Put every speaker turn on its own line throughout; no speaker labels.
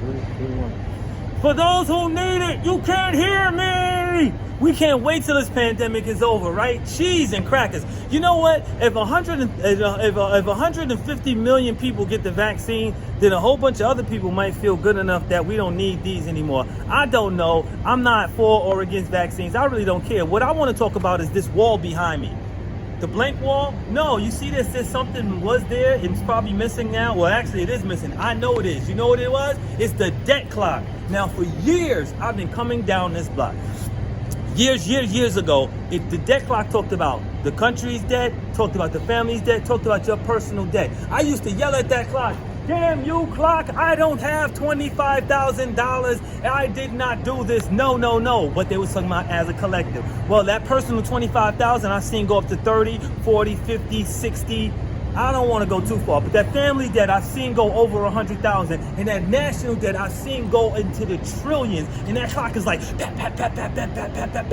3, 2, 1.
For those who need it, you can't hear me. We can't wait till this pandemic is over, right? Cheese and crackers. You know what? If 150 million people get the vaccine, then a whole bunch of other people might feel good enough that we don't need these anymore. I don't know. I'm not for or against vaccines. I really don't care. What I want to talk about is this wall behind me. The blank wall? No, you see this, there's something was there, it's probably missing now. Well, actually it is missing. I know it is. You know what it was? It's the debt clock. Now for years, I've been coming down this block. Years ago, the debt clock talked about the country's debt, talked about the family's debt, talked about your personal debt. I used to yell at that clock, damn you clock, I don't have $25,000. I did not do this. No. But they was talking about as a collective. Well, that personal $25,000 I've seen go up to 30, 40, 50, 60. I don't want to go too far, but that family debt I've seen go over 100,000, and that national debt I've seen go into the trillions, and that clock is like pat, pat, pat, pat, pat, pat, pat, pat,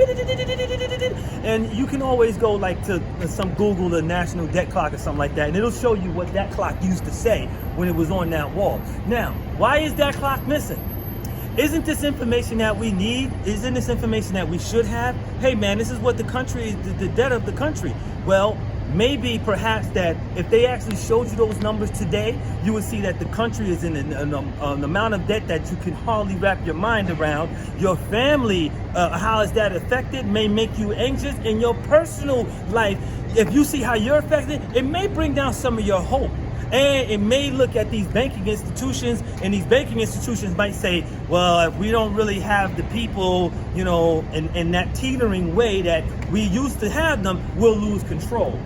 and you can always go like to some Google the national debt clock or something like that, and it'll show you what that clock used to say when it was on that wall. Now, why is that clock missing? Isn't this information that we need? Isn't this information that we should have? Hey man, this is what the country is, the debt of the country. Well, maybe perhaps that if they actually showed you those numbers today, you would see that the country is in an amount of debt that you can hardly wrap your mind around. Your family, how is that affected, may make you anxious. In your personal life, if you see how you're affected, it may bring down some of your hope. And it may look at these banking institutions, and these banking institutions might say, well, if we don't really have the people, you know, in that teetering way that we used to have them, we'll lose control.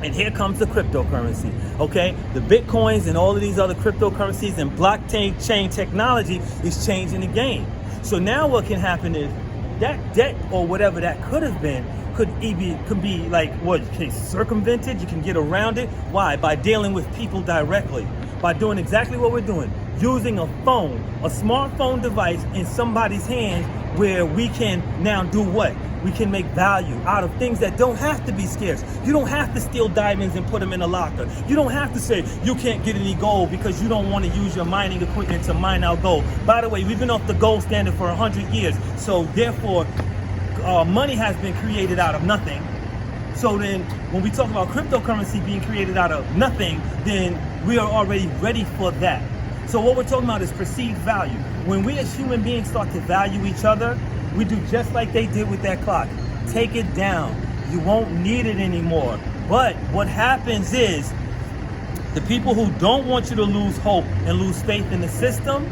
And here comes the cryptocurrency, okay? The Bitcoins and all of these other cryptocurrencies and blockchain technology is changing the game. So now what can happen is that debt or whatever that could have been could be like, what, you can circumvent it, you can get around it. Why? By dealing with people directly, by doing exactly what we're doing, using a phone, a smartphone device in somebody's hands, where we can now do what? We can make value out of things that don't have to be scarce. You don't have to steal diamonds and put them in a locker. You don't have to say you can't get any gold because you don't want to use your mining equipment to mine out gold. By the way, we've been off the gold standard for 100 years. So therefore, money has been created out of nothing. So then when we talk about cryptocurrency being created out of nothing, then we are already ready for that. So what we're talking about is perceived value. When we as human beings start to value each other, we do just like they did with that clock. Take it down. You won't need it anymore. But what happens is the people who don't want you to lose hope and lose faith in the system,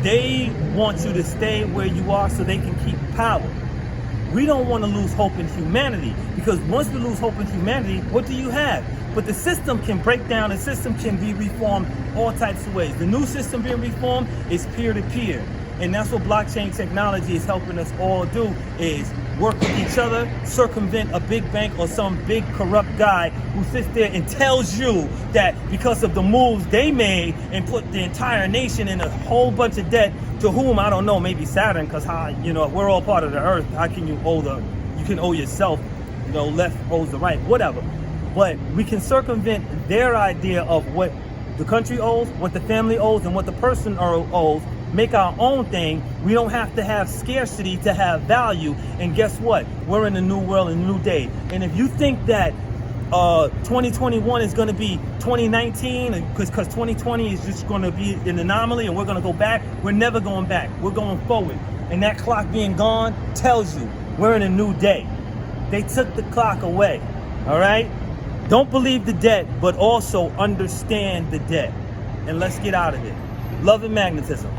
they want you to stay where you are so they can keep power. We don't want to lose hope in humanity, because once we lose hope in humanity, what do you have? But the system can break down, the system can be reformed all types of ways. The new system being reformed is peer-to-peer. And that's what blockchain technology is helping us all do, is work with each other, circumvent a big bank or some big corrupt guy who sits there and tells you that because of the moves they made and put the entire nation in a whole bunch of debt, to whom, I don't know, maybe Saturn, because you know, we're all part of the earth. How can you you can owe yourself, you know, left owes the right, whatever. But we can circumvent their idea of what the country owes, what the family owes, and what the person owes, make our own thing. We don't have to have scarcity to have value. And guess what? We're in a new world, a new day. And if you think that 2021 is going to be 2019, because 2020 is just going to be an anomaly and we're going to go back, we're never going back. We're going forward. And that clock being gone tells you we're in a new day. They took the clock away. All right? Don't believe the debt, but also understand the debt. And let's get out of it. Love and magnetism.